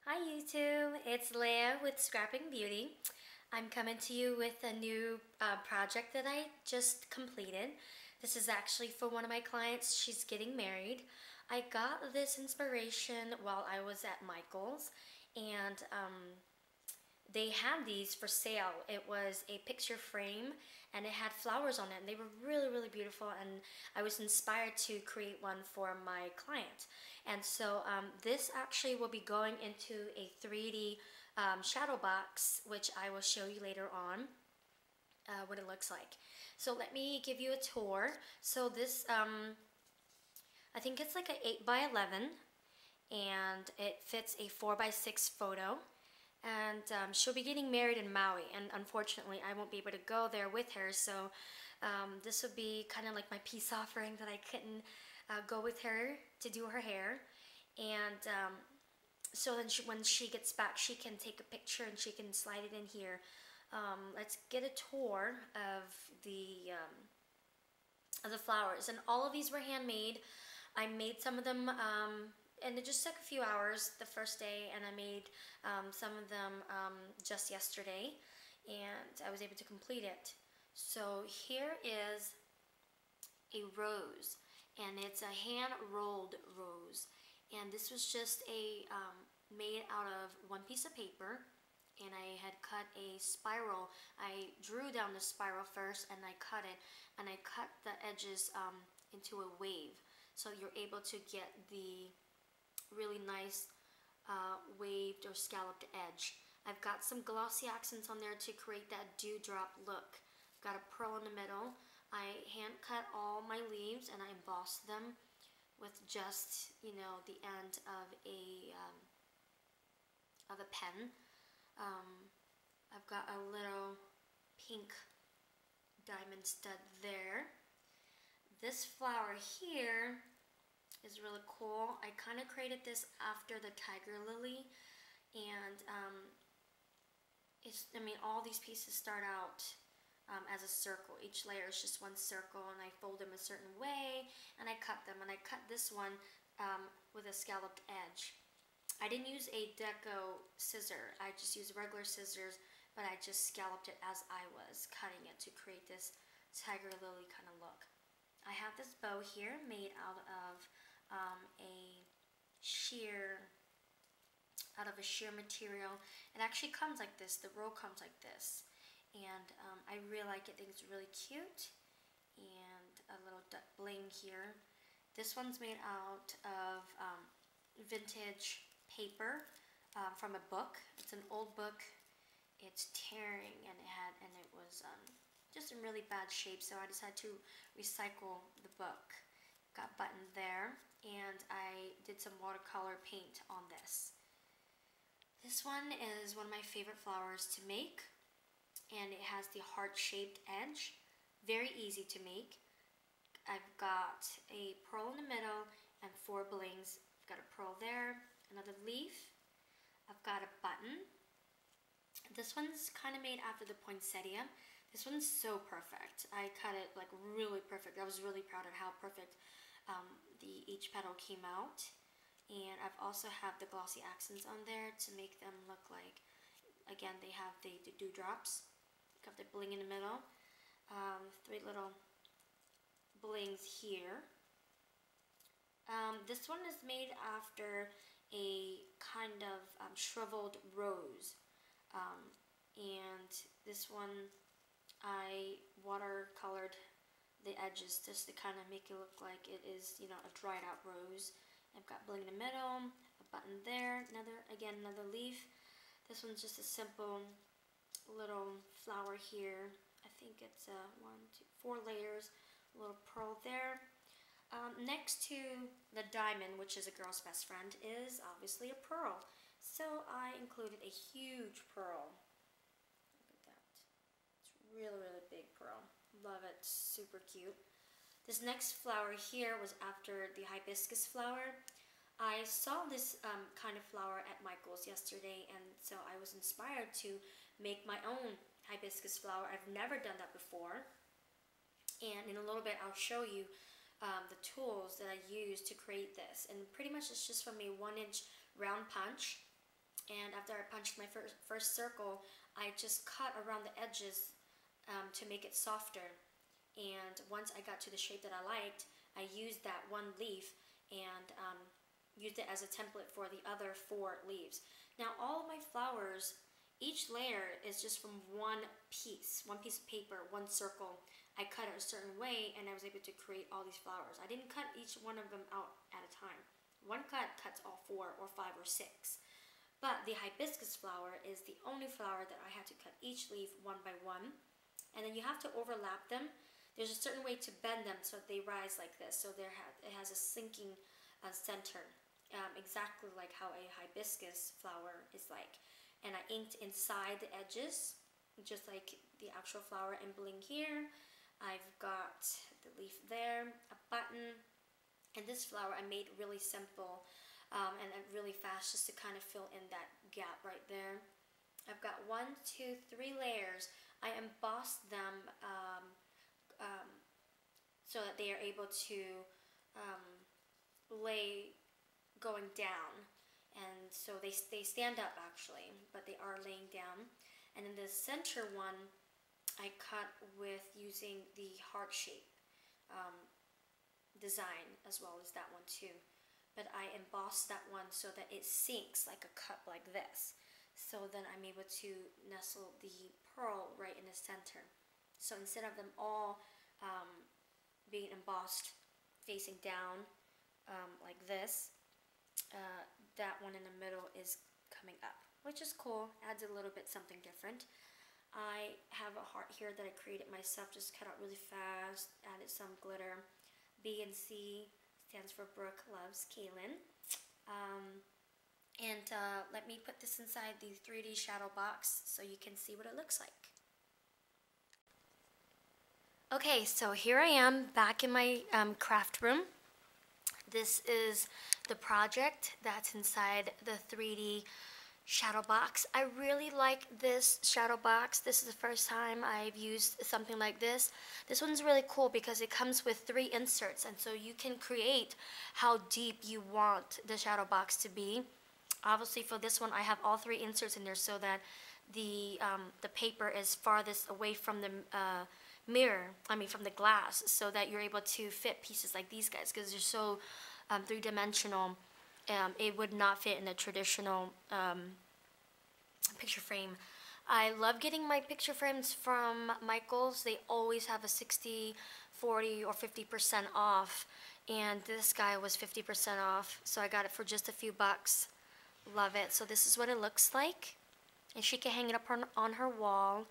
Hi YouTube, it's Leah with Scrapping Beauty. I'm coming to you with a new project that I just completed. This is actually for one of my clients. She's getting married. I got this inspiration while I was at Michael's, and they had these for sale. It was a picture frame and it had flowers on it, and they were really beautiful, and I was inspired to create one for my client. And so this actually will be going into a 3D shadow box, which I will show you later on what it looks like. So let me give you a tour. So this I think it's like an 8 by 11, and it fits a 4 by 6 photo. And she'll be getting married in Maui, and unfortunately I won't be able to go there with her, so this will be kind of like my peace offering that I couldn't go with her to do her hair. And so then when she gets back, she can take a picture and she can slide it in here. Let's get a tour of the flowers, and all of these were handmade. I made some of them and it just took a few hours the first day, and I made some of them just yesterday, and I was able to complete it. So here is a rose, and it's a hand rolled rose, and this was just a made out of one piece of paper, and I had cut a spiral. I drew down the spiral first, and I cut it, and I cut the edges into a wave, so you're able to get the really nice waved or scalloped edge. I've got some glossy accents on there to create that dewdrop look. Got a pearl in the middle. I hand cut all my leaves and I embossed them with just, the end of a pen. I've got a little pink diamond stud there. This flower here is really cool. I kind of created this after the tiger lily, and all these pieces start out as a circle. Each layer is just one circle, and I fold them a certain way, and I cut them, and I cut this one with a scalloped edge. I didn't use a deco scissor, I just used regular scissors, but I just scalloped it as I was cutting it to create this tiger lily kind of look. I have this bow here made out of a sheer material. It actually comes like this. The roll comes like this, and I really like it. I think it's really cute, and a little bling here. This one's made out of vintage paper from a book. It's an old book. It's tearing, and it was just in really bad shape, so I decided to recycle the book. Got buttoned there, and I did some watercolor paint on this. This one is one of my favorite flowers to make, and it has the heart-shaped edge. Very easy to make. I've got a pearl in the middle and 4 blings. I've got a pearl there, another leaf. I've got a button. This one's kind of made after the poinsettia. This one's so perfect. I cut it like really perfect. I was really proud of how perfect each petal came out. And I've also have the glossy accents on there to make them look like, again, they have the dewdrops. Got the bling in the middle. 3 little blings here. This one is made after a kind of shriveled rose. And this one I watercolored the edges just to kind of make it look like it is, a dried out rose. I've got bling in the middle, a button there, another leaf. This one's just a simple little flower here. I think it's 4 layers, a little pearl there. Next to the diamond, which is a girl's best friend, is obviously a pearl. So I included a huge pearl. Look at that. It's really big pearl. Love it. Super cute. This next flower here was after the hibiscus flower. I saw this kind of flower at Michael's yesterday, and so I was inspired to make my own hibiscus flower. I've never done that before, and in a little bit I'll show you the tools that I used to create this. And pretty much it's just from a 1-inch round punch. And after I punched my first circle, I just cut around the edges to make it softer. And once I got to the shape that I liked, I used that one leaf and used it as a template for the other 4 leaves. Now all of my flowers, each layer is just from one piece of paper, one circle. I cut it a certain way and I was able to create all these flowers. I didn't cut each one of them out at a time. One cut cuts all 4 or 5 or 6. But the hibiscus flower is the only flower that I had to cut each leaf one by one. And then you have to overlap them. There's a certain way to bend them so they rise like this. So it has a sinking center, exactly like how a hibiscus flower is like. And I inked inside the edges, just like the actual flower embelling here. I've got the leaf there, a button, and this flower I made really simple and really fast just to kind of fill in that gap right there. I've got 1, 2, 3 layers. I embossed them so that they are able to lay going down, and so they stand up actually, but they are laying down. And then the center one I cut with using the heart shape design as well as that one too, but I embossed that one so that it sinks like a cup like this. So then I'm able to nestle the pearl right in the center. So instead of them all being embossed facing down like this, that one in the middle is coming up, which is cool, adds a little bit something different. I have a heart here that I created myself, just cut out really fast, added some glitter. B and C stands for Brooke Loves Kaylin. Let me put this inside the 3D shadow box so you can see what it looks like. Okay, so here I am back in my craft room. This is the project that's inside the 3D shadow box. I really like this shadow box. This is the first time I've used something like this. This one's really cool because it comes with 3 inserts, and so you can create how deep you want the shadow box to be. Obviously for this one I have all 3 inserts in there so that the paper is farthest away from the from the glass, so that you're able to fit pieces like these guys, because they're so 3-dimensional. It would not fit in a traditional picture frame. I love getting my picture frames from Michael's. They always have a 60, 40, or 50% off, and this guy was 50% off, so I got it for just a few bucks. Love it. So this is what it looks like, and she can hang it up on her wall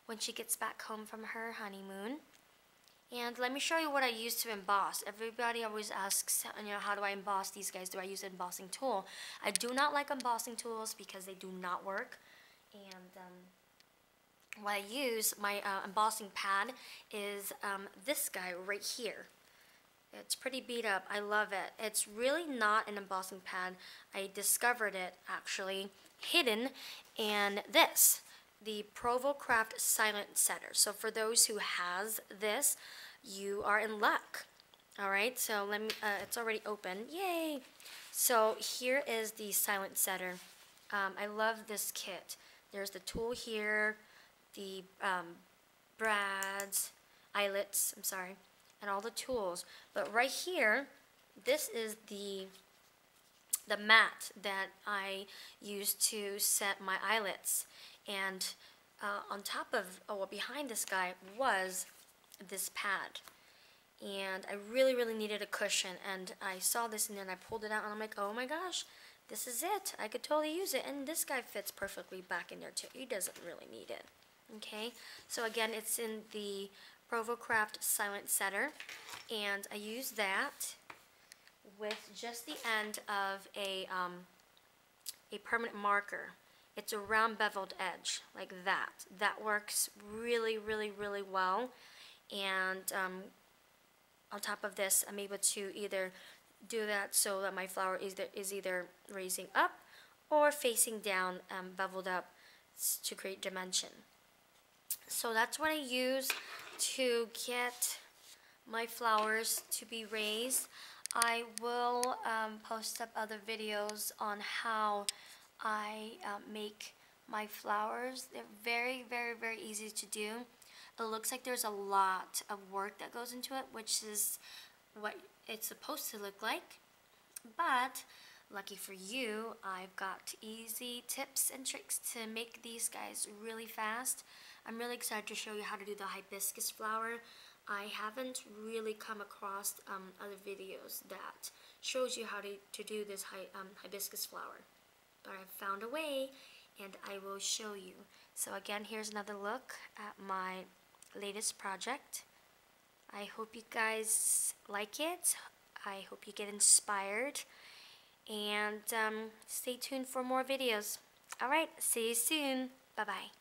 when she gets back home from her honeymoon. And let me show you what I use to emboss. Everybody always asks, how do I emboss these guys? Do I use an embossing tool? I do not like embossing tools because they do not work. And what I use, my embossing pad, is this guy right here. It's pretty beat up. I love it. It's really not an embossing pad. I discovered it actually hidden in this, the Provo Craft Silent Setter. So for those who has this, you are in luck. All right, so let me, it's already open. Yay! So here is the Silent Setter. I love this kit. There's the tool here, the brads, eyelets, and all the tools. But right here, this is the mat that I use to set my eyelets. And on top of, behind this guy was this pad. And I really, really needed a cushion. And I saw this in there and I pulled it out and I'm like, oh my gosh, this is it. I could totally use it. And this guy fits perfectly back in there too. He doesn't really need it. Okay, so again, it's in the Provo Craft Silent Setter. And I use that with just the end of a permanent marker. It's a round beveled edge, like that. That works really, really, really well. And on top of this, I'm able to either do that so that my flower is either raising up or facing down, beveled up to create dimension. So that's what I use to get my flowers to be raised. I will post up other videos on how I make my flowers. They're very, very, very easy to do. It looks like there's a lot of work that goes into it, which is what it's supposed to look like. But lucky for you, I've got easy tips and tricks to make these guys really fast. I'm really excited to show you how to do the hibiscus flower. I haven't really come across other videos that shows you how to do this hibiscus flower. But I've found a way and I will show you. So again, here's another look at my latest project. I hope you guys like it. I hope you get inspired. And stay tuned for more videos. Alright, see you soon. Bye-bye.